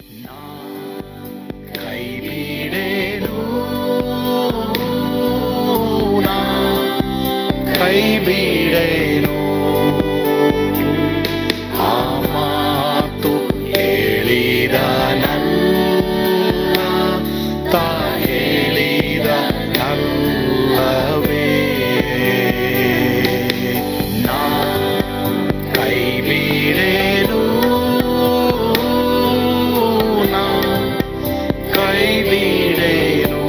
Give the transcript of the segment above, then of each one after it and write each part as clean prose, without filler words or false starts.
ಕೈ ಬಿಡೇನು, ಕೈ ಬಿಡೇನು, ಆ ಮಾತು ಹೇಳಿದ ತಾ ಹೇಳಿದ ನಲ್ಲವೇ. ನಾ ಕೈ ಬಿಡೇನು, ನಾ ಕೈ ಬಿಡೇನು,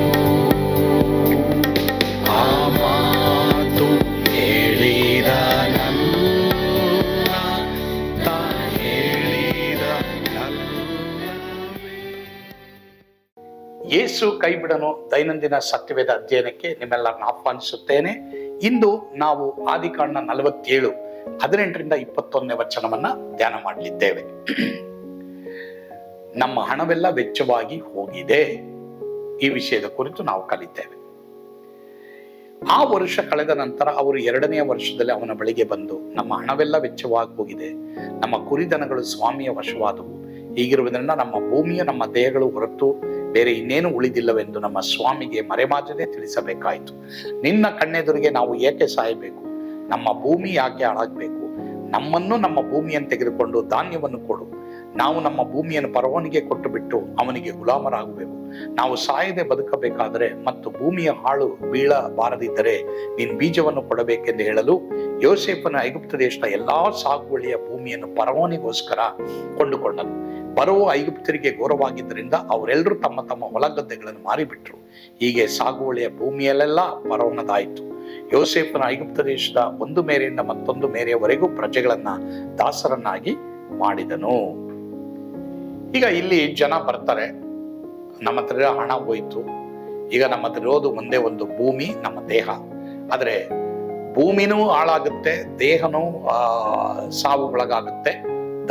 ಆ ಮಾತು ಹೇಳಿದ ತಾ ಹೇಳಿದ ನಲ್ಲವೇ. ಯೇಸು ಕೈ ಬಿಡನು ದೈನಂದಿನ ಸತ್ಯವೇದ ಅಧ್ಯಯನಕ್ಕೆ ನಿಮ್ಮೆಲ್ಲರನ್ನ ಆಹ್ವಾನಿಸುತ್ತೇನೆ. ಇಂದು ನಾವು ಆದಿಕಾಂಡ 47:18-21 ವಚನವನ್ನ ಧ್ಯಾನ ಮಾಡಲಿದ್ದೇವೆ. ನಮ್ಮ ಹಣವೆಲ್ಲ ವೆಚ್ಚವಾಗಿ ಹೋಗಿದೆ, ಈ ವಿಷಯದ ಕುರಿತು ನಾವು ಕಲಿತೇವೆ. ಆ ವರ್ಷ ಕಳೆದ ನಂತರ ಅವರು 2ನೇ ವರ್ಷದಲ್ಲಿ ಅವನ ಬಳಿಗೆ ಬಂದು, ನಮ್ಮ ಹಣವೆಲ್ಲ ವೆಚ್ಚವಾಗಿ ಹೋಗಿದೆ, ನಮ್ಮ ಕುರಿದನಗಳು ಸ್ವಾಮಿಯ ವಶವಾದವು, ಹೀಗಿರುವುದರಿಂದ ನಮ್ಮ ಭೂಮಿಯ ನಮ್ಮ ದೇಹಗಳು ಹೊರತು ಬೇರೆ ಇನ್ನೇನು ಉಳಿದಿಲ್ಲವೆಂದು ನಮ್ಮ ಸ್ವಾಮಿಗೆ ಮರೆಮಾಚದೆ ತಿಳಿಸಬೇಕಾಯಿತು. ನಿನ್ನ ಕಣ್ಣೆದುರಿಗೆ ನಾವು ಏಕೆ ಸಾಯಬೇಕು? ನಮ್ಮ ಭೂಮಿ ಯಾಕೆ ಹಾಳಾಗಬೇಕು? ನಮ್ಮನ್ನು ನಮ್ಮ ಭೂಮಿಯನ್ನು ತೆಗೆದುಕೊಂಡು ಧಾನ್ಯವನ್ನು ಕೊಡು. ನಾವು ನಮ್ಮ ಭೂಮಿಯನ್ನು ಫರೋಹನಿಗೆ ಕೊಟ್ಟು ಬಿಟ್ಟು ಅವನಿಗೆ ಗುಲಾಮರಾಗಬೇಕು. ನಾವು ಸಾಯದೆ ಬದುಕಬೇಕಾದರೆ ಮತ್ತು ಭೂಮಿಯ ಹಾಳು ಬೀಳಬಾರದಿದ್ದರೆ ನೀನು ಬೀಜವನ್ನು ಕೊಡಬೇಕೆಂದು ಹೇಳಲು, ಯೋಸೇಫನ ಐಗುಪ್ತ ದೇಶದ ಎಲ್ಲಾ ಸಾಗುವಳಿಯ ಭೂಮಿಯನ್ನು ಫರೋಹನಿಗೋಸ್ಕರ ಕೊಂಡುಕೊಂಡನು. ಫರೋಹ ಐಗುಪ್ತರಿಗೆ ಘೋರವಾಗಿದ್ದರಿಂದ ಅವರೆಲ್ಲರೂ ತಮ್ಮ ತಮ್ಮ ಹೊಲಗದ್ದೆಗಳನ್ನು ಮಾರಿಬಿಟ್ರು. ಹೀಗೆ ಸಾಗುವಳಿಯ ಭೂಮಿಯಲ್ಲೆಲ್ಲ ಫರೋಹನದಾಯಿತು. ಯೋಸೇಫನ ಐಗುಪ್ತ ದೇಶದ ಒಂದು ಮೇರೆಯಿಂದ ಮತ್ತೊಂದು ಮೇರೆಯವರೆಗೂ ಪ್ರಜೆಗಳನ್ನ ದಾಸರನ್ನಾಗಿ ಮಾಡಿದನು. ಈಗ ಇಲ್ಲಿ ಜನ ಬರ್ತಾರೆ, ನಮ್ಮ ಹತ್ರ ಹಣ ಹೋಯ್ತು, ಈಗ ನಮ್ಮ ಹತ್ರ ಇರೋದು ಒಂದೇ ಒಂದು ಭೂಮಿ, ನಮ್ಮ ದೇಹ. ಆದ್ರೆ ಭೂಮಿನೂ ಹಾಳಾಗುತ್ತೆ, ದೇಹನೂ ಸಾವುಗೊಳಗಾಗುತ್ತೆ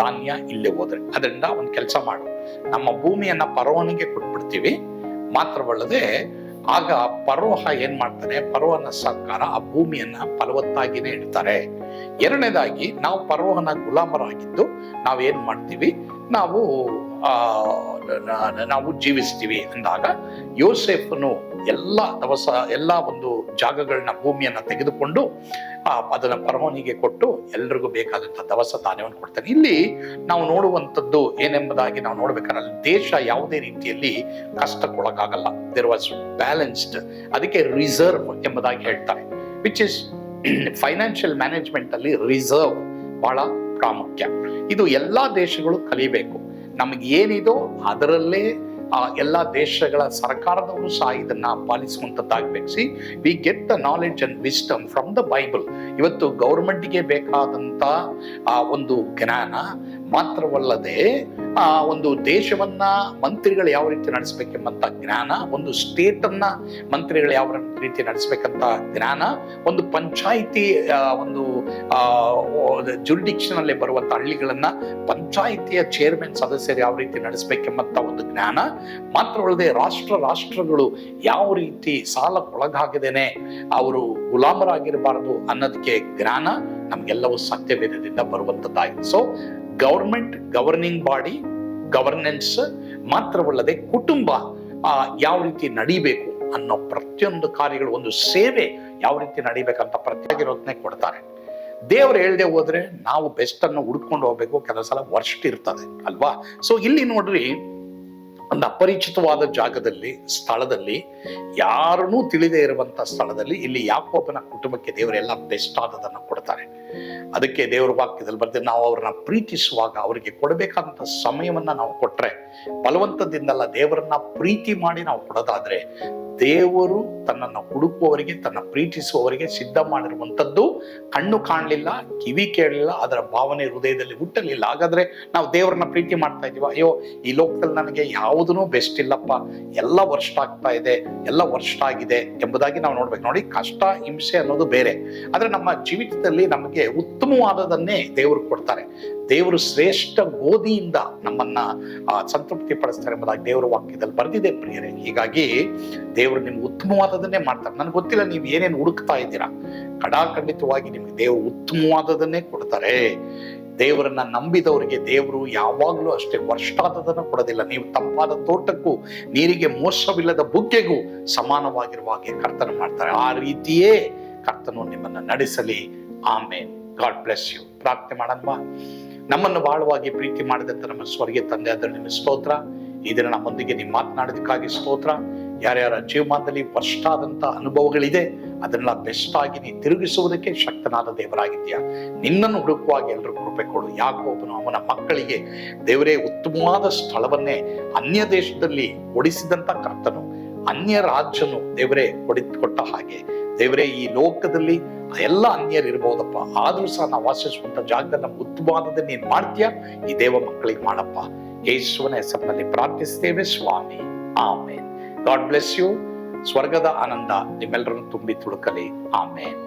ಧಾನ್ಯ ಇಲ್ಲೇ ಹೋದ್ರೆ. ಅದರಿಂದ ಒಂದು ಕೆಲಸ ಮಾಡು, ನಮ್ಮ ಭೂಮಿಯನ್ನ ಫರೋಹನಿಗೆ ಕೊಟ್ಬಿಡ್ತೀವಿ. ಮಾತ್ರವಲ್ಲದೆ ಆಗ ಫರೋಹ ಏನ್ ಮಾಡ್ತಾನೆ, ಫರೋಹನ ಸರ್ಕಾರ ಆ ಭೂಮಿಯನ್ನ ಫಲವತ್ತಾಗಿನೇ ಇಡ್ತಾರೆ. ಎರಡನೇದಾಗಿ ನಾವು ಫರೋಹನ ಗುಲಾಮರಾಗಿದ್ದು ನಾವೇನ್ ಮಾಡ್ತೀವಿ, ನಾವು ಜೀವಿಸ್ತೀವಿ ಅಂದಾಗ ಯೋಸೇಫನು ಎಲ್ಲ ಒಂದು ಜಾಗಗಳನ್ನ ಭೂಮಿಯನ್ನ ತೆಗೆದುಕೊಂಡು ಅದನ್ನ ಫರೋಹನಿಗೆ ಕೊಟ್ಟು ಎಲ್ರಿಗೂ ಬೇಕಾದಂತಹ ದವಸ ಧಾನ್ಯವನ್ನು ಕೊಡ್ತಾನೆ. ಇಲ್ಲಿ ನಾವು ನೋಡುವಂಥದ್ದು ಏನೆಂಬುದಾಗಿ ನಾವು ನೋಡ್ಬೇಕಾದ್ರೆ ದೇಶ ಯಾವುದೇ ರೀತಿಯಲ್ಲಿ ಕಷ್ಟಕ್ಕೊಳಗಾಗಲ್ಲ. There was balanced. ಅದಕ್ಕೆ ರಿಸರ್ವ್ ಎಂಬುದಾಗಿ ಹೇಳ್ತಾರೆ, ವಿಚ್ ಇಸ್ ಫೈನಾನ್ಷಿಯಲ್ ಮ್ಯಾನೇಜ್ಮೆಂಟ್ ಅಲ್ಲಿ ರಿಸರ್ವ್ ಬಹಳ ಪ್ರಾಮುಖ್ಯ. ಇದು ಎಲ್ಲಾ ದೇಶಗಳು ಕಲಿಬೇಕು. ನಮಗೆ ಏನಿದೋ ಅದರಲ್ಲೇ ಎಲ್ಲಾ ದೇಶಗಳ ಸರ್ಕಾರದವರು ಸಹ ಇದನ್ನ ಪಾಲಿಸುವಂತದ್ದಾಗಬೇಕು. See, we get the knowledge and wisdom from the Bible. ಇವತ್ತು ಗೌರ್ಮೆಂಟ್ಗೆ ಬೇಕಾದಂತ ಒಂದು ಜ್ಞಾನ ಮಾತ್ರವಲ್ಲದೆ ಒಂದು ದೇಶವನ್ನ ಮಂತ್ರಿಗಳು ಯಾವ ರೀತಿ ನಡೆಸಬೇಕೆಂಬಂತ ಜ್ಞಾನ, ಒಂದು ಸ್ಟೇಟ್ ಅನ್ನ ಮಂತ್ರಿಗಳು ಯಾವ ರೀತಿ ನಡೆಸಬೇಕಂತ ಜ್ಞಾನ, ಒಂದು ಪಂಚಾಯಿತಿ ಒಂದು ಜುರಿಡಿಕ್ಷನ್ ಅಲ್ಲಿ ಬರುವಂತ ಹಳ್ಳಿಗಳನ್ನ ಪಂಚಾಯಿತಿಯ ಚೇರ್ಮನ್ ಸದಸ್ಯರು ಯಾವ ರೀತಿ ನಡೆಸಬೇಕೆಂಬಂತ ಒಂದು ಜ್ಞಾನ, ಮಾತ್ರವಲ್ಲದೆ ರಾಷ್ಟ್ರಗಳು ಯಾವ ರೀತಿ ಸಾಲಕ್ಕೊಳಗಾಗದೇನೆ ಅವರು ಗುಲಾಮರಾಗಿರಬಾರದು ಅನ್ನೋದಕ್ಕೆ ಜ್ಞಾನ ನಮ್ಗೆಲ್ಲವೂ ಸತ್ಯವೇದದಿಂದ ಬರುವಂತದ್ದಾಗಿದೆ. So government, governing body, governance ಮಾತ್ರವಲ್ಲದೆ ಕುಟುಂಬ ಯಾವ ರೀತಿ ನಡಿಬೇಕು ಅನ್ನೋ ಪ್ರತಿಯೊಂದು ಕಾರ್ಯಗಳು, ಒಂದು ಸೇವೆ ಯಾವ ರೀತಿ ನಡಿಬೇಕಂತ ಪ್ರತ್ಯೇಕಿರೋದನ್ನೇ ಕೊಡ್ತಾರೆ. ದೇವರು ಹೇಳ್ದೆ ಹೋದ್ರೆ ನಾವು ಬೆಸ್ಟ್ ಅನ್ನು ಹುಡ್ಕೊಂಡು ಹೋಗ್ಬೇಕು, ಕೆಲವು ಸಲ ವರ್ಸ್ಟ್ ಇರ್ತದೆ ಅಲ್ವಾ. ಸೊ ಇಲ್ಲಿ ನೋಡ್ರಿ, ಒಂದು ಅಪರಿಚಿತವಾದ ಜಾಗದಲ್ಲಿ, ಸ್ಥಳದಲ್ಲಿ, ಯಾರನ್ನೂ ತಿಳಿದೇ ಇರುವಂತ ಸ್ಥಳದಲ್ಲಿ ಇಲ್ಲಿ ಯಾಕೋಬನ ಕುಟುಂಬಕ್ಕೆ ದೇವರೆಲ್ಲ ಬೆಸ್ಟ್ ಆದದನ್ನು ಕೊಡ್ತಾರೆ. ಅದಕ್ಕೆ ದೇವರ ವಾಕ್ಯದಲ್ಲಿ ಬರ್ತಾರೆ, ನಾವು ಅವ್ರನ್ನ ಪ್ರೀತಿಸುವಾಗ ಅವರಿಗೆ ಕೊಡಬೇಕಾದಂತ ಸಮಯವನ್ನ ನಾವು ಕೊಟ್ರೆ, ಬಲವಂತದಿಂದಲ್ಲ, ದೇವರನ್ನ ಪ್ರೀತಿ ಮಾಡಿ ನಾವು ಕೊಡೋದಾದ್ರೆ, ದೇವರು ತನ್ನನ್ನು ಹುಡುಕುವವರಿಗೆ, ತನ್ನ ಪ್ರೀತಿಸುವವರಿಗೆ ಸಿದ್ಧ ಮಾಡಿರುವಂಥದ್ದು ಕಣ್ಣು ಕಾಣಲಿಲ್ಲ, ಕಿವಿ ಕೇಳಲಿಲ್ಲ, ಅದರ ಭಾವನೆ ಹೃದಯದಲ್ಲಿ ಹುಟ್ಟಲಿಲ್ಲ. ಹಾಗಾದ್ರೆ ನಾವು ದೇವರನ್ನ ಪ್ರೀತಿ ಮಾಡ್ತಾ ಇದೀವ? ಅಯ್ಯೋ, ಈ ಲೋಕದಲ್ಲಿ ನನಗೆ ಯಾವುದೂ ಬೆಸ್ಟ್ ಇಲ್ಲಪ್ಪ, ಎಲ್ಲ ವರ್ಷ ಆಗ್ತಾ ಇದೆ, ಎಲ್ಲ ವರ್ಷ ಆಗಿದೆ ಎಂಬುದಾಗಿ ನಾವು ನೋಡ್ಬೇಕು. ನೋಡಿ, ಕಷ್ಟ ಹಿಂಸೆ ಅನ್ನೋದು ಬೇರೆ, ಆದ್ರೆ ನಮ್ಮ ಜೀವಿತದಲ್ಲಿ ನಮಗೆ ಉತ್ತಮವಾದದನ್ನೇ ದೇವರು ಕೊಡ್ತಾರೆ. ದೇವರು ಶ್ರೇಷ್ಠ ಗೋಧಿಯಿಂದ ನಮ್ಮನ್ನ ಸಂತೃಪ್ತಿ ಪಡಿಸ್ತಾರೆ ಎಂಬುದಾಗಿ ದೇವರ ವಾಕ್ಯದಲ್ಲಿ ಬರೆದಿದೆ ಪ್ರಿಯರೇ. ಹೀಗಾಗಿ ದೇವರು ನಿಮ್ಗೆ ಉತ್ತಮವಾದದನ್ನೇ ಮಾಡ್ತಾರೆ. ನನ್ಗೆ ಗೊತ್ತಿಲ್ಲ ನೀವು ಏನೇನು ಹುಡುಕ್ತಾ ಇದ್ದೀರಾ, ಖಂಡಿತವಾಗಿ ನಿಮ್ಗೆ ದೇವರು ಉತ್ತಮವಾದದನ್ನೇ ಕೊಡ್ತಾರೆ. ದೇವರನ್ನ ನಂಬಿದವರಿಗೆ ದೇವರು ಯಾವಾಗಲೂ ಅಷ್ಟೇ ವರ್ಷಾದದನ್ನು ಕೊಡೋದಿಲ್ಲ. ನೀವು ತಂಪಾದ ತೋಟಕ್ಕೂ ನೀರಿಗೆ ಮೋಸವಿಲ್ಲದ ಬುಗ್ಗೆಗೂ ಸಮಾನವಾಗಿರುವ ಹಾಗೆ ಕರ್ತನ ಮಾಡ್ತಾರೆ. ಆ ರೀತಿಯೇ ಕರ್ತನು ನಿಮ್ಮನ್ನು ನಡೆಸಲಿ. ಆಮೇನ್. God bless you. ಪ್ರಾರ್ಥನೆ ಮಾಡೋಣ. ನಮ್ಮನ್ನು ಬಹಳವಾಗಿ ಪ್ರೀತಿ ಮಾಡಿದಂತ ನಮ್ಮ ಸ್ವರ್ಗೀಯ ತಂದೆ ಆದ ನಿಮ್ಮ ಸ್ತೋತ್ರ. ಈ ದಿನ ನಮ್ಮೊಂದಿಗೆ ನೀವು ಮಾತನಾಡೋದಕ್ಕಾಗಿ ಸ್ತೋತ್ರ. ಯಾರ್ಯಾರ ಜೀವಮಾನದಲ್ಲಿ ವರ್ಷಾದಂತ ಅನುಭವಗಳಿದೆ ಅದನ್ನೆಲ್ಲ ಬೆಸ್ಟ್ ಆಗಿ ನೀ ತಿರುಗಿಸುವುದಕ್ಕೆ ಶಕ್ತನಾದ ದೇವರಾಗಿದ್ದೀಯಾ. ನಿನ್ನನ್ನು ಹುಡುಕುವಾಗಿ ಎಲ್ಲರೂ ಕೃಪೆ ಕೊಡು. ಯಾಕೋಬನು ಅವನ ಮಕ್ಕಳಿಗೆ ದೇವರೇ ಉತ್ತಮವಾದ ಸ್ಥಳವನ್ನೇ ಅನ್ಯ ದೇಶದಲ್ಲಿ ಒಡಿಸಿದಂತ ಕರ್ತನು ಅನ್ಯ ರಾಜ್ಯನು ದೇವರೇ ಕೊಟ್ಟ ಹಾಗೆ ದೇವರೇ ಈ ಲೋಕದಲ್ಲಿ ಎಲ್ಲ ಅನ್ಯರಿರ್ಬೋದಪ್ಪ, ಆದ್ರೂ ಸಹ ನಾವು ವಾಸಿಸುವಂತ ಜಾಗದಲ್ಲಿ ನಮ್ಗೆ ಉತ್ತಮವಾದದ್ದು ನೀನ್ ಮಾಡ್ತೀಯಾ. ಈ ದೇವ ಮಕ್ಕಳಿಗೆ ಮಾಡಪ್ಪ. ಯೇಸುವಿನ ಹೆಸರಿನಲ್ಲಿ ಪ್ರಾರ್ಥಿಸ್ತೇವೆ ಸ್ವಾಮಿ. ಆಮೇನ್. God bless you. ಸ್ವರ್ಗದ ಆನಂದ ನಿಮ್ಮೆಲ್ಲರನ್ನು ತುಂಬಿ ತುಳುಕಲಿ. ಆಮೇನ್.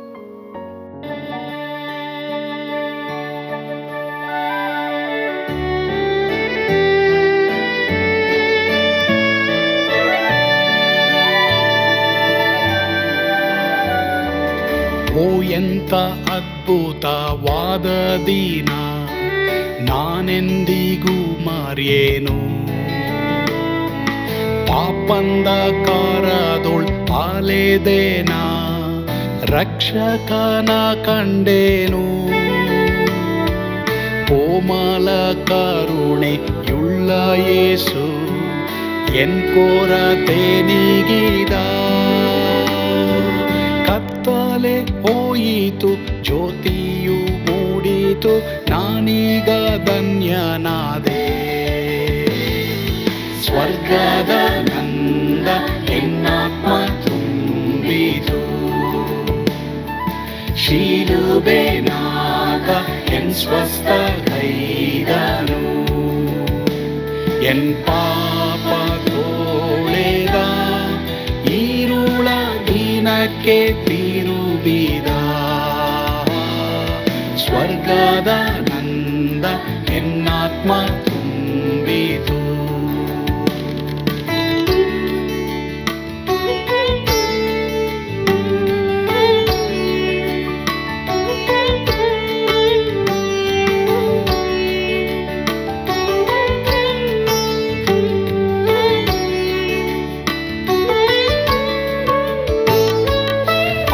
ಓ ಎಂತ ಅದ್ಭುತವಾದ ದಿನ, ನಾನೆಂದಿಗೂ ಮರೆಯೇನು. ಪಾಪಂಧಕಾರದೊಳ್ ಅಲೆದೇನ, ರಕ್ಷಕನ ಕಂಡೇನು. ಕೋಮಲ ಕರುಣೆಯುಳ್ಳ ಯೇಸು ಎನ್ ಕೊರತೆ ನೀಗಿದ. ಕತ್ತಲೆ ಹೋಯಿತು, ಜ್ಯೋತಿಯು ಮೂಡಿತು, ನಾನೀಗ ಧನ್ಯನಾದೆ. ಸ್ವರ್ಗದ ನಂದ ಎನ್ನಾತ್ಮ ತುಂಬಿತು, ಶಿಲುಬೆನಾಗ ಎನ್ ಸ್ವಸ್ಥಗೈದನು. ಎನ್ ಪಾಪ ತೋಳೆದ, ಈರುಳ ದಿನಕ್ಕೆ ತಿರುಗಿದ. ಸ್ವರ್ಗದ ನಂದ ಎನ್ನಾತ್ಮ ತುಂಬಿತು.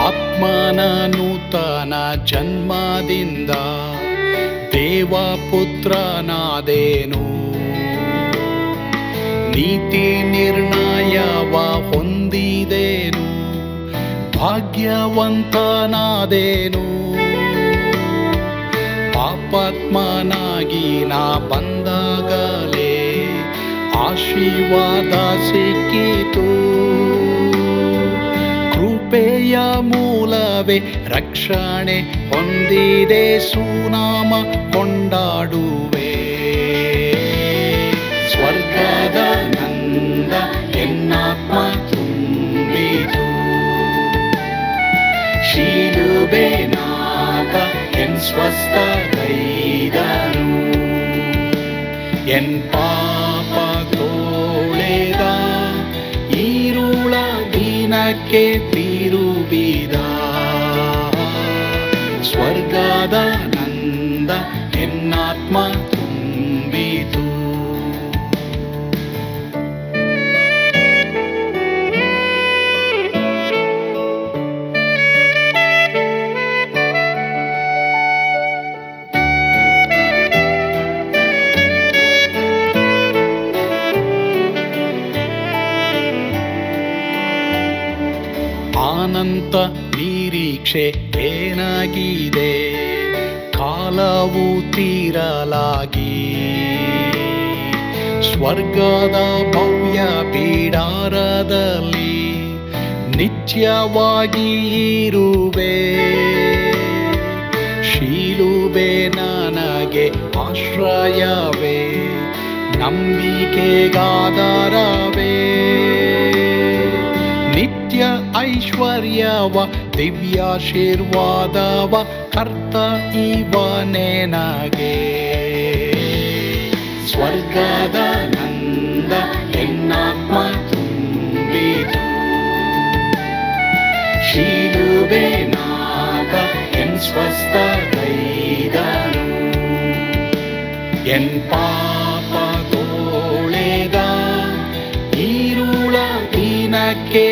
ಆತ್ಮನ ನೂತನ ಜನ್ಮದಿಂದ ದೇವಪುತ್ರನಾದೇನು. ನೀತಿ ನಿರ್ಣಯವ ಹೊಂದಿದೇನು, ಭಾಗ್ಯವಂತನಾದೇನು. ಪಾಪಾತ್ಮನಾಗಿ ನಾ ಬಂದಾಗಲೇ ಆಶೀರ್ವಾದ ಸಿಕ್ಕಿತು. ಕೃಪೆಯ ಮೂಲವೇ ರಕ್ಷಣೆ ಹೊಂದಿದೆ, ಸುನಾಮ ಕೊಂಡಾಡುವೆ. ಸ್ವರ್ಗದ ನಂದ ಎನ್ನಾತ್ಮ ತುಂಬಿತು, ಶಿಲುಬೆನಾಗ ಎನ್ ಸ್ವಸ್ಥಗೈದನು. ಎನ್ ಪಾಪ ತೋಳೆದ, ಈರುಳ ದಿನಕ್ಕೆ ತಿರುಗಿದ. ಸ್ವರ್ಗದ ನಂದ ಎನ್ನಾತ್ಮ ತುಂಬಿತು. ಅನಂತ ನಿರೀಕ್ಷೆ ಏನಾಗಿದೆ, ಕಾಲವು ತೀರಲಾಗಿ. ಸ್ವರ್ಗದ ಭವ್ಯ ಬಿಡಾರದಲ್ಲಿ ನಿತ್ಯವಾಗಿ ಇರುವೆ. ಶಿಲುಬೆ ನನಗೆ ಆಶ್ರಯವೇ, ನಂಬಿಕೆಗಾಧಾರವೇ. ನಿತ್ಯ ಐಶ್ವರ್ಯವ ದಿವ್ಯಾಶೀರ್ವಾದವ ಕರ್ತ ಇವನೇ ನಗೆ. ಸ್ವರ್ಗದ ನಂದ ಎನ್ನಾತ್ಮ ತುಂಬಿತು, ಶಿಲುಬೆನಾಗ ಎನ್ ಸ್ವಸ್ಥಗೈದನು. ಎನ್ ಪಾಪ ತೋಳೆದ ಈರುಳ ದಿನಕ್ಕೆ